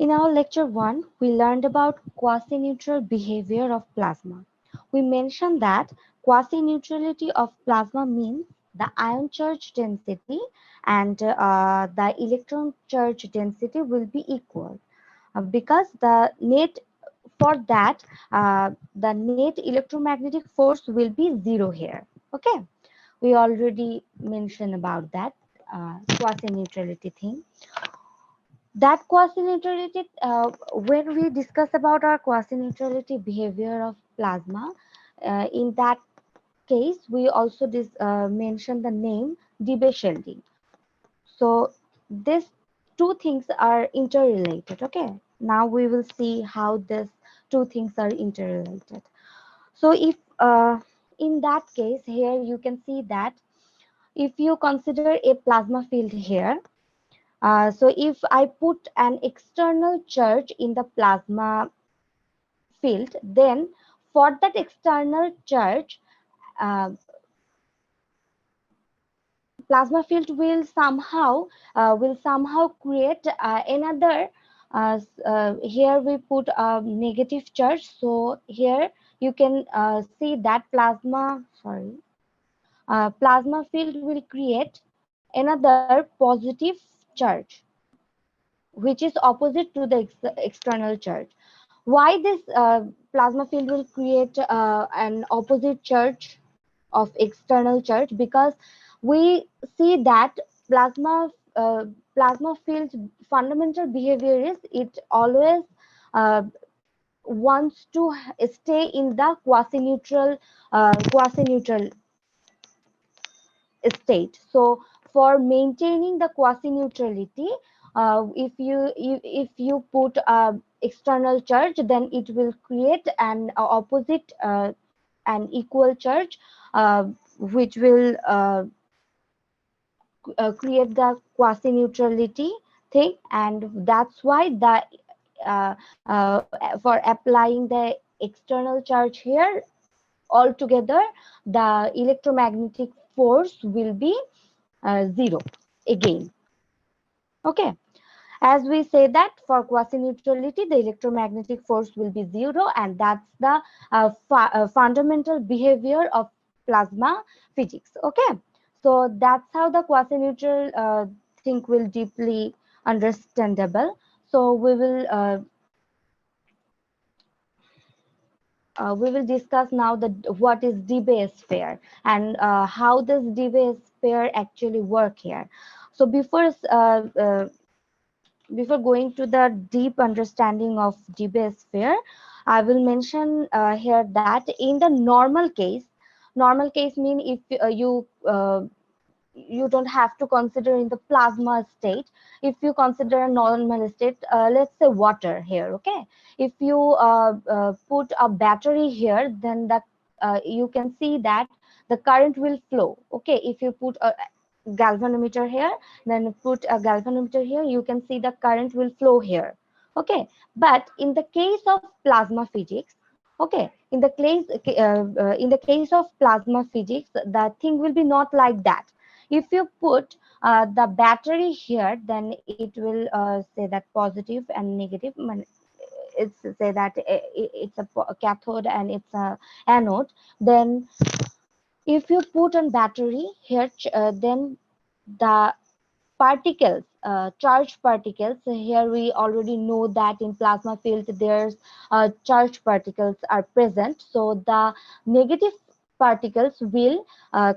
In our lecture 1, we learned about quasi-neutral behavior of plasma. We mentioned that quasi-neutrality of plasma means the ion charge density and the electron charge density will be equal because the net for that the net electromagnetic force will be zero here. Okay, we already mentioned about that quasi-neutrality thing. That quasi-neutrality, when we discuss about our quasi-neutrality behavior of plasma, in that case we also mention the name Debye shielding. So these two things are interrelated. Okay, now we will see how these two things are interrelated. So if in that case here you can see that if you consider a plasma field here, so if I put an external charge in the plasma field, then for that external charge, uh, plasma field will somehow create another. Here we put a negative charge, so here you can see that plasma field will create another positive charge, which is opposite to the external charge. Why this plasma field will create an opposite charge of external charge? Because we see that plasma field's fundamental behavior is it always uh, wants to stay in the quasi-neutral state. So for maintaining the quasi-neutrality, if you put external charge, then it will create an opposite an equal charge, which will create the quasi-neutrality thing, and that's why the for applying the external charge here altogether, the electromagnetic force will be zero again. Okay, as we say that for quasi-neutrality, the electromagnetic force will be zero, and that's the fundamental behavior of plasma physics. Okay, so that's how the quasi-neutral thing will deeply understandable. So we will discuss now the what is Debye sphere and how does Debye sphere actually work here. So before going to the deep understanding of Debye sphere, I will mention here that in the normal case mean if you don't have to consider in the plasma state. If you consider a normal state, let's say water here. Okay, if you put a battery here, then you can see that the current will flow. Okay, if you put a galvanometer here, then put a galvanometer here, you can see the current will flow here. Okay, but in the case of plasma physics, okay, in the case of plasma physics, the thing will be not like that. If you put the battery here, then it will say that positive and negative. It's say that it's a cathode and it's a anode. Then if you put on battery here, then the particles, charged particles, so here we already know that in plasma field there's charged particles are present, so the negative particles will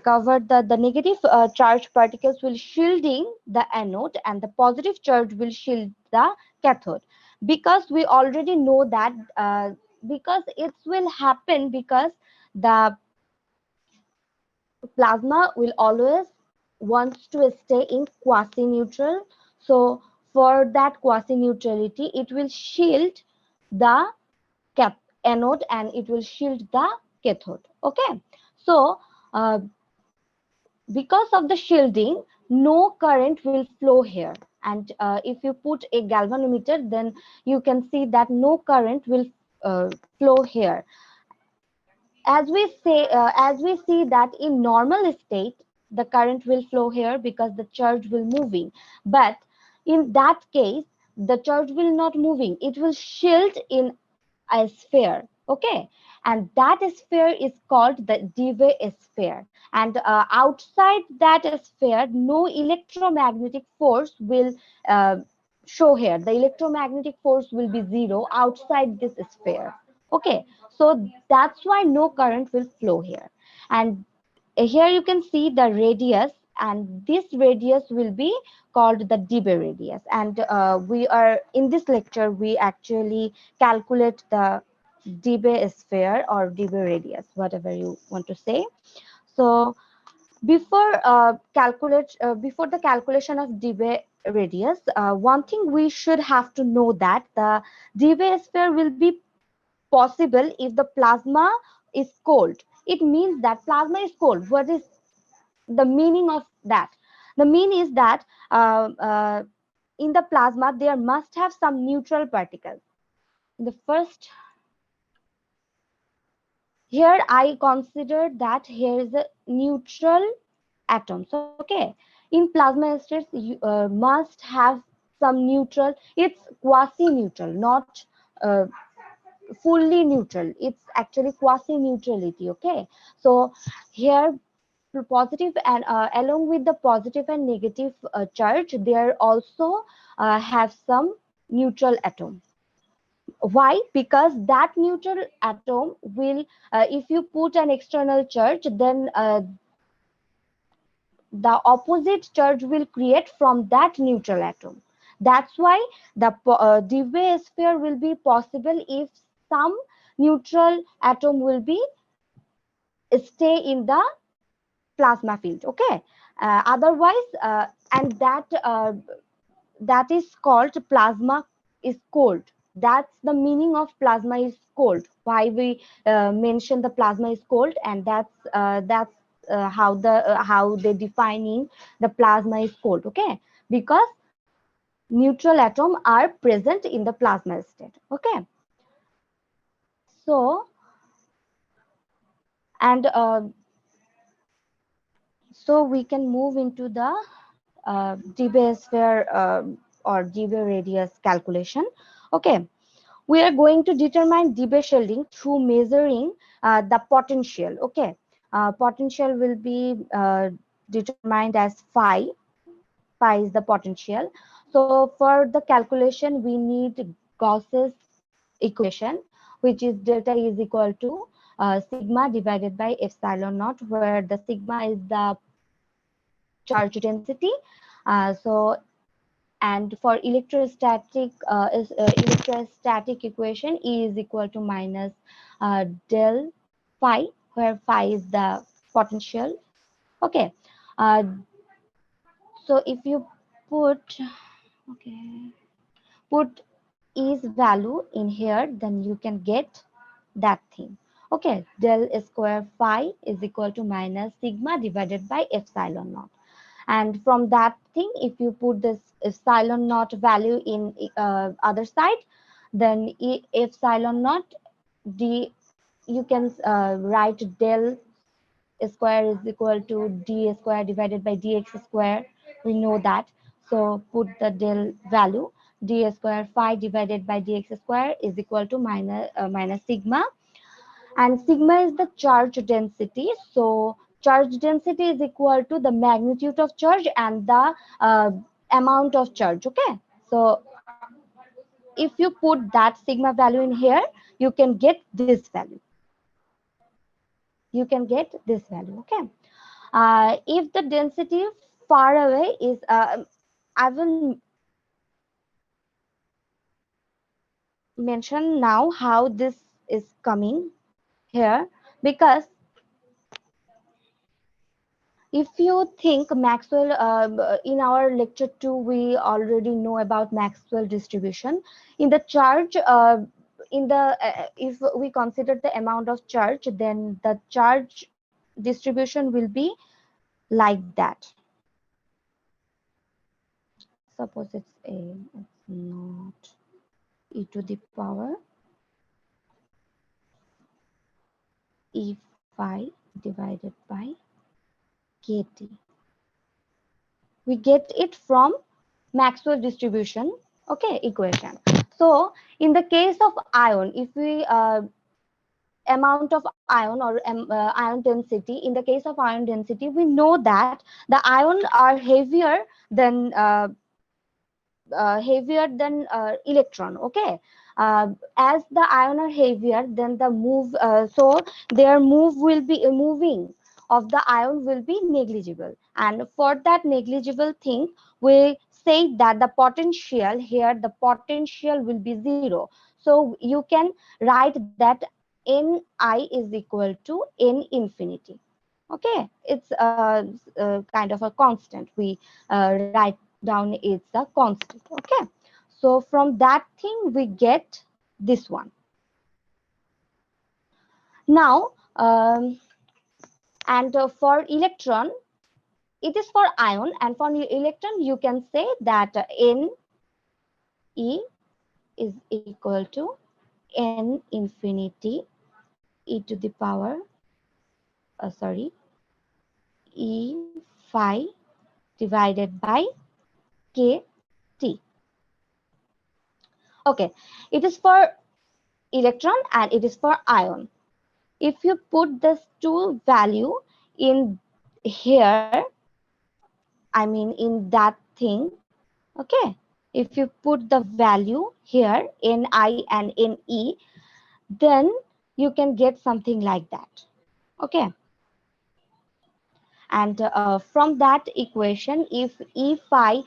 cover the negative charged particles will shielding the anode, and the positive charge will shield the cathode. Because we already know that because it will happen because the plasma will always wants to stay in quasi-neutral. So for that quasi-neutrality, it will shield the anode and it will shield the cathode. Okay, so uh, because of the shielding, no current will flow here. And if you put a galvanometer, then you can see that no current will flow here. As we see that in normal state the current will flow here because the charge will moving, but in that case the charge will not moving, it will shield in a sphere. Okay, and that sphere is called the Debye sphere, and outside that sphere no electromagnetic force will uh, show here. The electromagnetic force will be zero outside this sphere. Okay, so that's why no current will flow here. And here you can see the radius, and this radius will be called the Debye radius. And we are in this lecture we actually calculate the Debye sphere or Debye radius, whatever you want to say. So before the calculation of Debye radius, one thing we should have to know that the Debye sphere will be possible if the plasma is cold. It means that plasma is cold. What is the meaning of that? The mean is that in the plasma there must have some neutral particles. In the first, here I consider that here is a neutral atoms. Okay, in plasma states you must have some neutral. It's quasi neutral, not uh, fully neutral. It's actually quasi neutrality. Okay, so here positive and along with the positive and negative charge there also have some neutral atom. Why? Because that neutral atom will if you put an external charge, then the opposite charge will create from that neutral atom. That's why the Debye sphere will be possible if some neutral atom will be stay in the plasma field. Okay, otherwise and that is called plasma is cold. That's the meaning of plasma is cold. Why we mention the plasma is cold, and how they defining the plasma is cold. Okay, because neutral atom are present in the plasma state. Okay, so and so we can move into the Debye sphere or Debye radius calculation. Okay, we are going to determine Debye shielding through measuring the potential. Okay, potential will be determined as phi. Phi is the potential. So for the calculation, we need Gauss's equation, which is delta is equal to sigma divided by epsilon naught, where the sigma is the charge density. So and for electrostatic equation, E is equal to minus del phi, where phi is the potential. Okay, uh, so if you put okay put E's value in here, then you can get that thing. Okay, del square phi is equal to minus sigma divided by epsilon naught. And from that thing, if you put this epsilon naught value in other side, then epsilon naught d, you can write del square is equal to d square divided by dx square. We know that. So put the del value, d square phi divided by dx square is equal to minus sigma, and sigma is the charge density. So charge density is equal to the magnitude of charge and the amount of charge. Okay, so if you put that sigma value in here, you can get this value. You can get this value. Okay, if the density far away is I will mention now how this is coming here, because if you think Maxwell, in our lecture 2, we already know about Maxwell distribution. In the charge, if we consider the amount of charge, then the charge distribution will be like that. Suppose it's not e to the power e phi divided by kt. We get it from Maxwell distribution. Okay, equation. So in the case of ion, if we amount of ion or ion density, in the case of ion density, we know that the ion are heavier than electron. Okay, as the ion are heavier, then the move so their move will be moving of the ion will be negligible, and for that negligible thing we say that the potential here, the potential will be zero. So you can write that ni is equal to n infinity. Okay, it's kind of a constant. We write down it's a constant. Okay, so from that thing we get this one. Now and for electron, it is for ion, and for electron you can say that n e is equal to n infinity e to the power e phi divided by k t. Okay, it is for electron and it is for ion. If you put this two value in here, I mean in that thing, okay, if you put the value here ni and ne, then you can get something like that. Okay, and from that equation, if e phi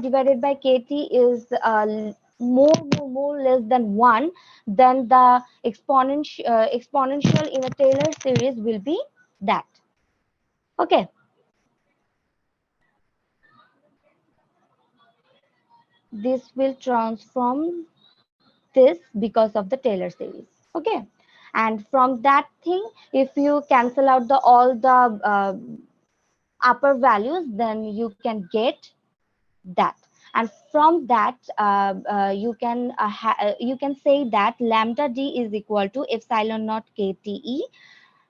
divided by kt is more less than 1, then the exponential in a Taylor series will be that. Okay, this will transform this because of the Taylor series. Okay, and from that thing, if you cancel out the all the upper values, then you can get that. And from that you can say that lambda d is equal to epsilon naught kte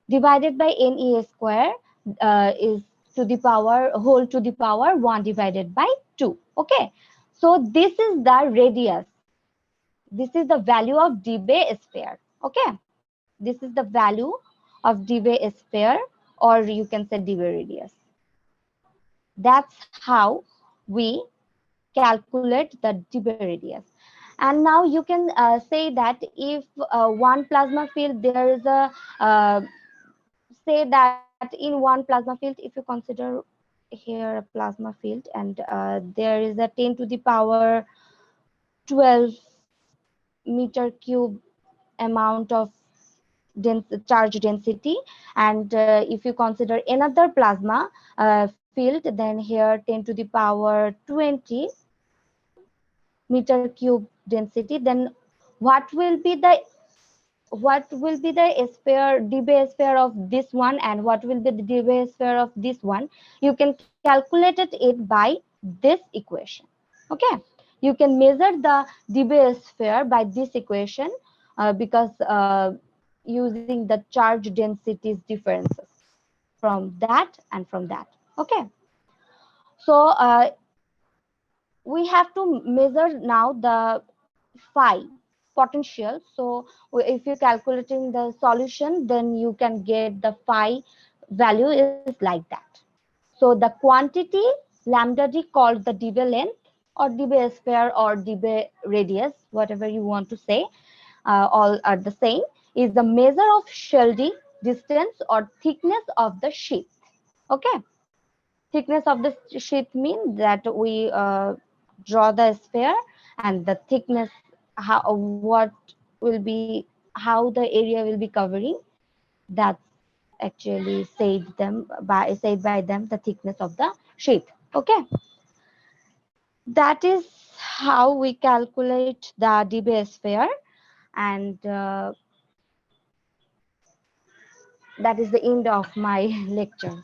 divided by ne square is to the power whole to the power 1 divided by 2. Okay, so this is the radius, this is the value of Debye sphere. Okay, this is the value of Debye sphere, or you can say Debye radius. That's how we calculate the Debye radius. And now you can say that if one plasma field, there is a say that in one plasma field, if you consider here a plasma field, and there is a 10 to the power 12 meter cube amount of charge density, and if you consider another plasma field, then here 10 to the power 20 meter cube density, then what will be the sphere Debye sphere of this one, and what will be the Debye sphere of this one? You can calculate it by this equation. Okay, you can measure the Debye sphere by this equation because using the charge densities differences from that and from that. Okay, so we have to measure now the phi potential. So if you're calculating the solution, then you can get the phi value is like that. So the quantity lambda d called the Debye length or Debye sphere or Debye radius, whatever you want to say, all are the same, is the measure of shielding distance or thickness of the sheath. Okay, thickness of the sheath means that we draw the sphere, and the thickness, how what will be, how the area will be covering, that's actually said by them the thickness of the sheath. Okay, that is how we calculate the Debye sphere, and that is the end of my lecture.